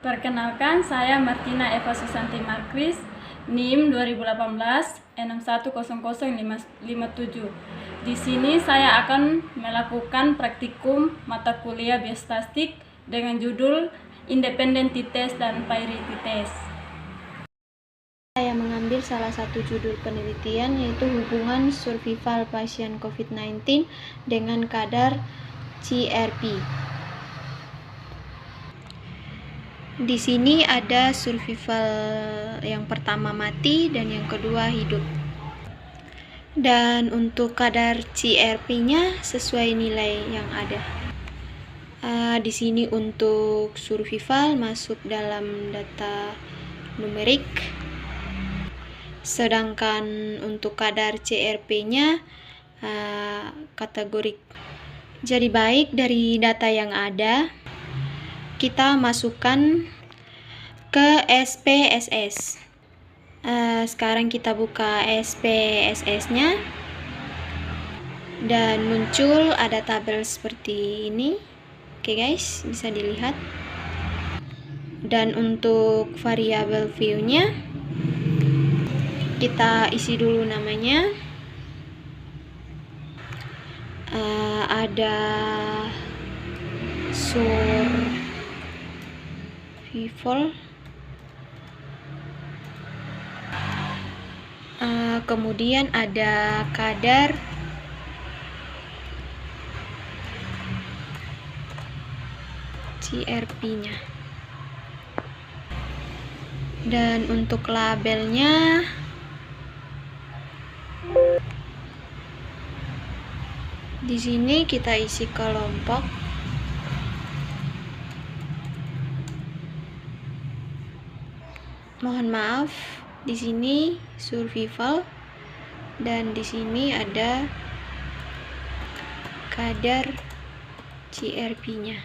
Perkenalkan, saya Martina Eva Susanti Markris, NIM 2018 6100557. Di sini saya akan melakukan praktikum mata kuliah biostatistik dengan judul Independent T-Test dan Priority Test. Saya mengambil salah satu judul penelitian, yaitu hubungan survival pasien COVID-19 dengan kadar CRP. Di sini ada survival yang pertama mati dan yang kedua hidup. Dan untuk kadar CRP-nya sesuai nilai yang ada. Di sini untuk survival masuk dalam data numerik. Sedangkan untuk kadar CRP-nya kategorik. Jadi baik dari data yang ada, kita masukkan ke SPSS. Sekarang kita buka SPSS-nya dan muncul ada tabel seperti ini. Oke guys, bisa dilihat. Dan untuk variabel view-nya kita isi dulu namanya. Ada survival, kemudian ada kadar CRP-nya, dan untuk labelnya di sini kita isi kelompok. Mohon maaf, di sini survival dan di sini ada kadar CRP-nya.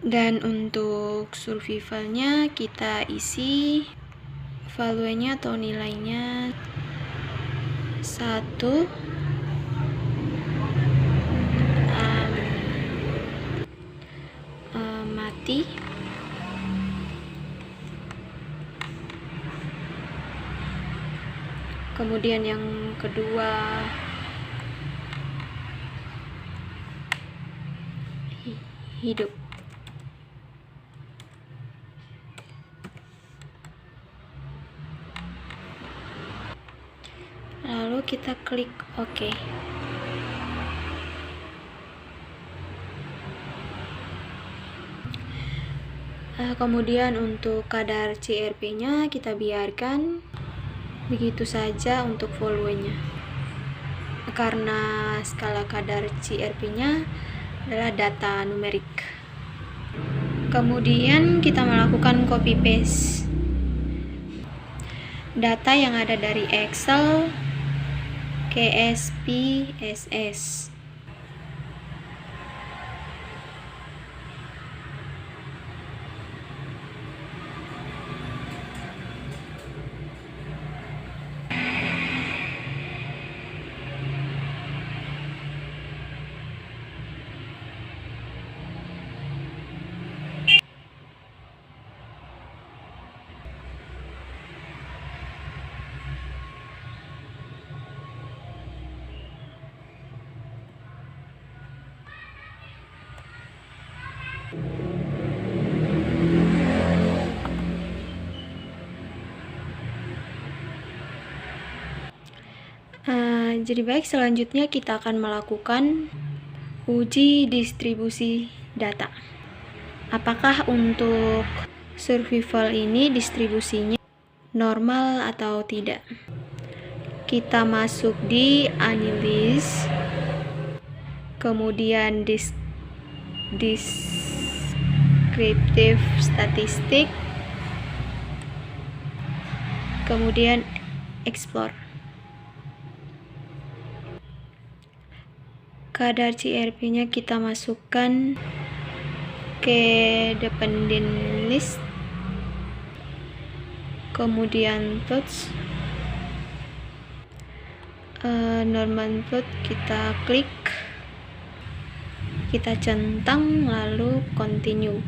Dan untuk survivalnya kita isi valuenya atau nilainya 1, mati, kemudian yang kedua hidup. Lalu kita klik OK. Kemudian untuk kadar CRP-nya kita biarkan begitu saja untuk volumenya, karena skala kadar CRP-nya adalah data numerik. Kemudian kita melakukan copy paste data yang ada dari Excel ke SPSS. Jadi baik, selanjutnya kita akan melakukan uji distribusi data. Apakah untuk survival ini distribusinya normal atau tidak? Kita masuk di analysis, kemudian descriptive statistik, kemudian explore. Kadar CRP-nya kita masukkan ke dependent list, kemudian plots, normal plot kita klik, kita centang, lalu continue,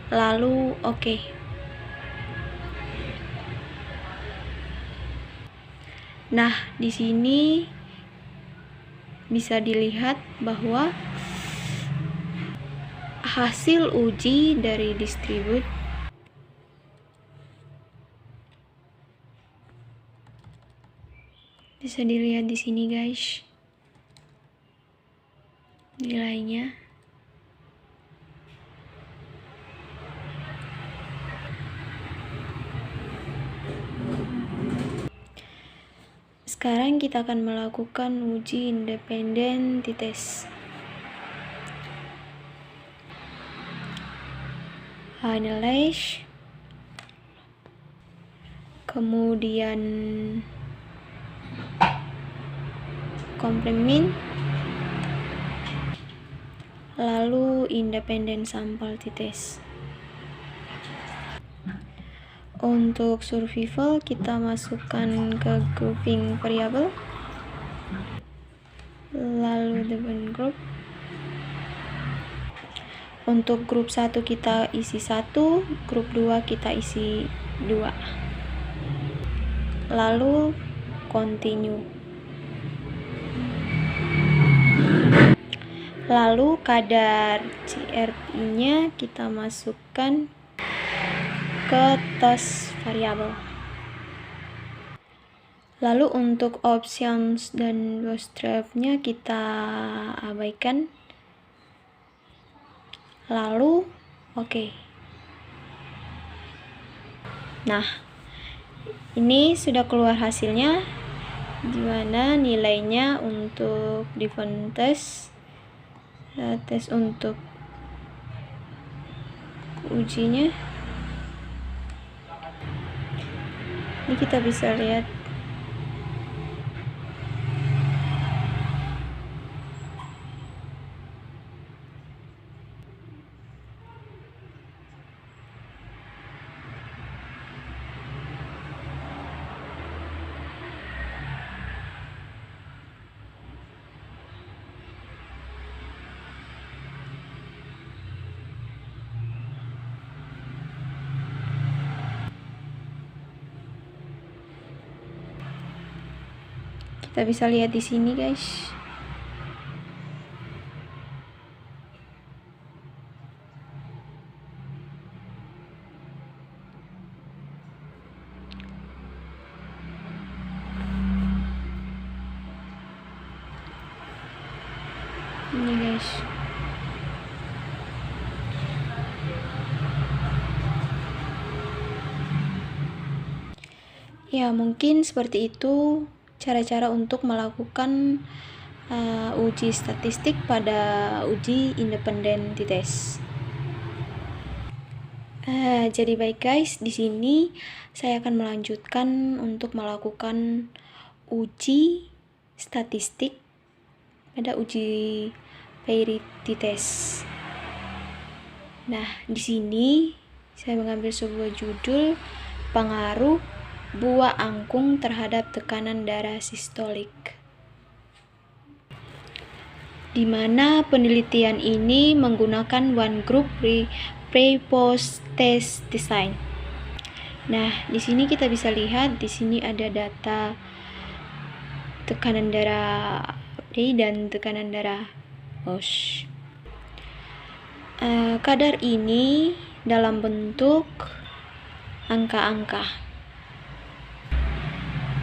lalu oke. Nah, di sini bisa dilihat bahwa hasil uji dari distribute bisa dilihat di sini, guys, nilainya. Sekarang kita akan melakukan uji independen t-test. Analyze, kemudian complement, lalu independen sampel t-test. Untuk survival kita masukkan ke grouping variable, lalu dependent group. Untuk grup 1 kita isi 1, grup 2 kita isi 2, lalu continue. Lalu kadar CRP-nya kita masukkan ke test variable. Lalu untuk options dan bootstrap-nya kita abaikan. Lalu oke. Nah, ini sudah keluar hasilnya, dimana nilainya untuk different test, tes untuk ujinya. Ini kita bisa lihat di sini, guys. Ini, guys. Ya, mungkin seperti itu cara-cara untuk melakukan uji statistik pada uji independen t-test. Jadi baik, guys, di sini saya akan melanjutkan untuk melakukan uji statistik pada uji Pairy t-test. Nah, di sini saya mengambil sebuah judul pengaruh buah angkung terhadap tekanan darah sistolik, di mana penelitian ini menggunakan one group pre-post test design. Nah, di sini kita bisa lihat di sini ada data tekanan darah pre dan tekanan darah post. Kadar ini dalam bentuk angka-angka.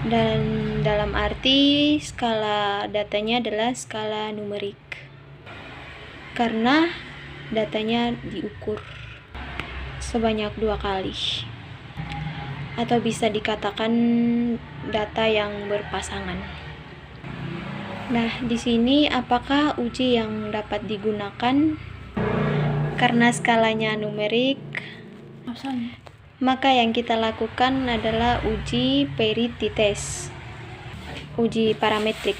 Dan dalam arti skala datanya adalah skala numerik, karena datanya diukur sebanyak 2 kali, atau bisa dikatakan data yang berpasangan. Nah, di sini apakah uji yang dapat digunakan? Karena skalanya numerik, maka yang kita lakukan adalah uji Pairy t-test, uji parametrik.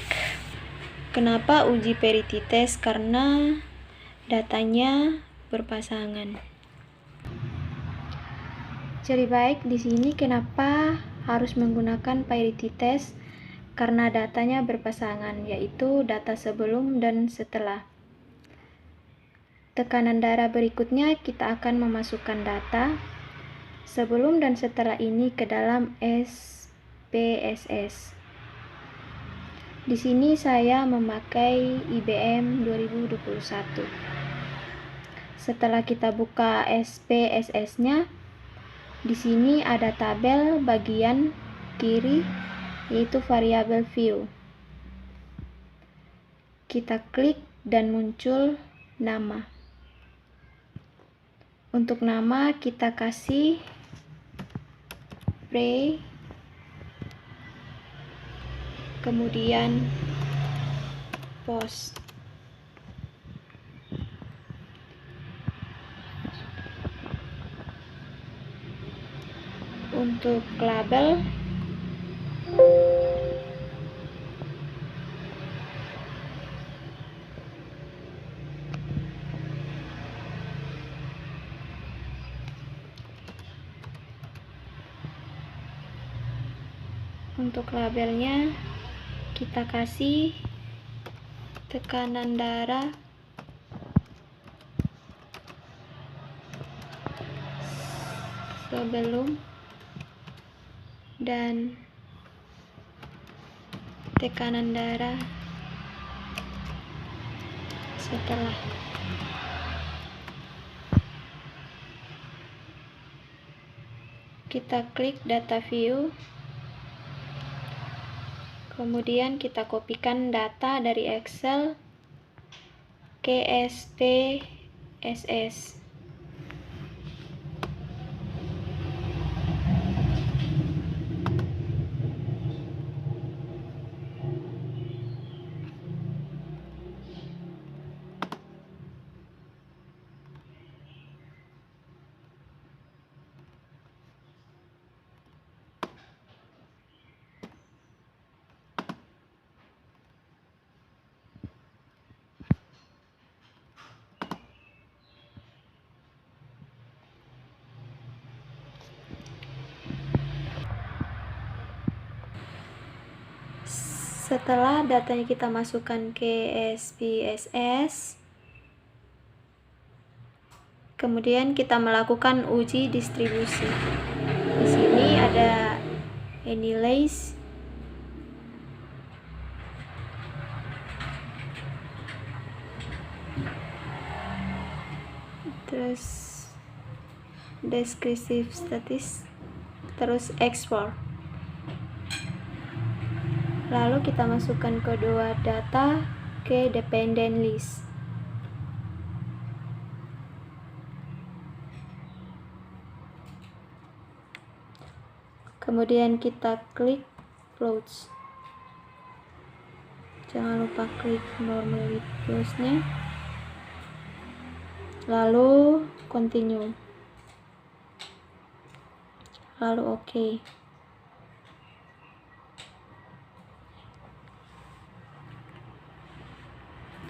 Kenapa uji Pairy t-test? Karena datanya berpasangan. Jadi baik, di sini kenapa harus menggunakan Pairy t-test? karena datanya berpasangan, yaitu data sebelum dan setelah. Tekanan darah berikutnya kita akan memasukkan data sebelum dan setelah ini ke dalam SPSS. Di sini saya memakai IBM 2021. Setelah kita buka SPSS-nya, di sini ada tabel bagian kiri, yaitu variabel view. Kita klik dan muncul nama. Untuk nama kita kasih pre, kemudian post. Untuk label labelnya kita kasih tekanan darah sebelum dan tekanan darah setelah. Kita klik data view, kemudian kita kopikan data dari Excel ke SPSS. Setelah datanya kita masukkan ke SPSS, kemudian kita melakukan uji distribusi. Di sini ada analyze, terus descriptive statis, terus export. Lalu kita masukkan kedua data ke dependent list. Kemudian kita klik close. Jangan lupa klik normal with close-nya. Lalu continue. Lalu OK.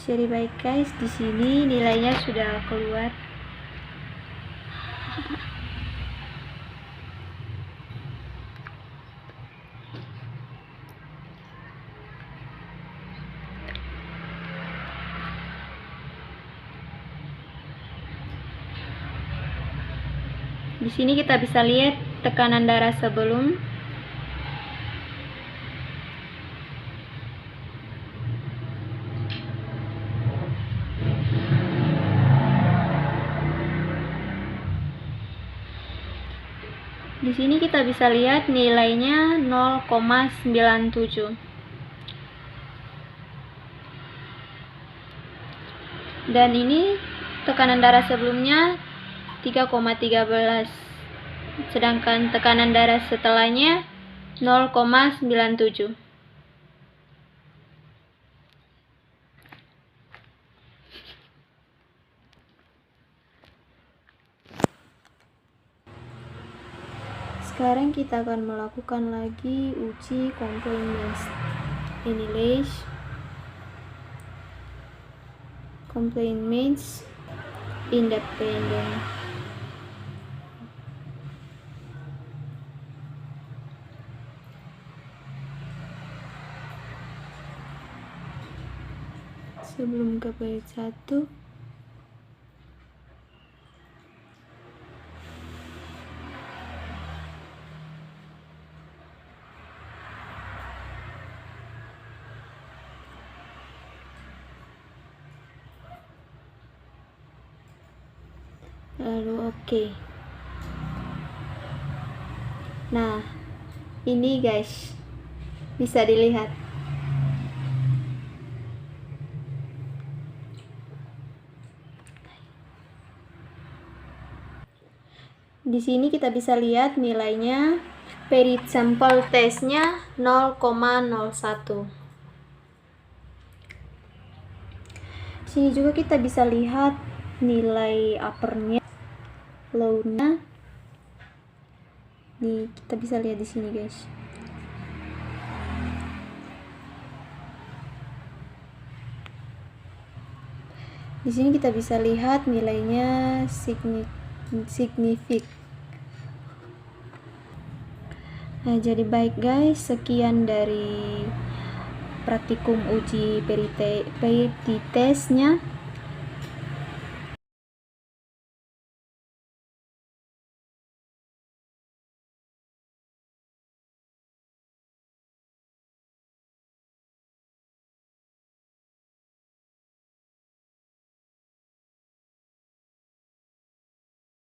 Jadi baik guys, di sini nilainya sudah keluar. Di sini kita bisa lihat tekanan darah sebelum, di sini kita bisa lihat nilainya 0,97. Dan ini tekanan darah sebelumnya 3,13, sedangkan tekanan darah setelahnya 0,97. Sekarang kita akan melakukan lagi uji complement analysis, complement independent. sebelum ke bait 1. Lalu oke. Nah, ini guys, bisa dilihat. Di sini kita bisa lihat nilainya. Peri sampel tesnya 0,01. Sini juga kita bisa lihat nilai uppernya, low-nya. Nih, kita bisa lihat di sini, guys. Di sini kita bisa lihat nilainya signifikan. Nah, jadi baik guys, sekian dari praktikum uji peri tesnya.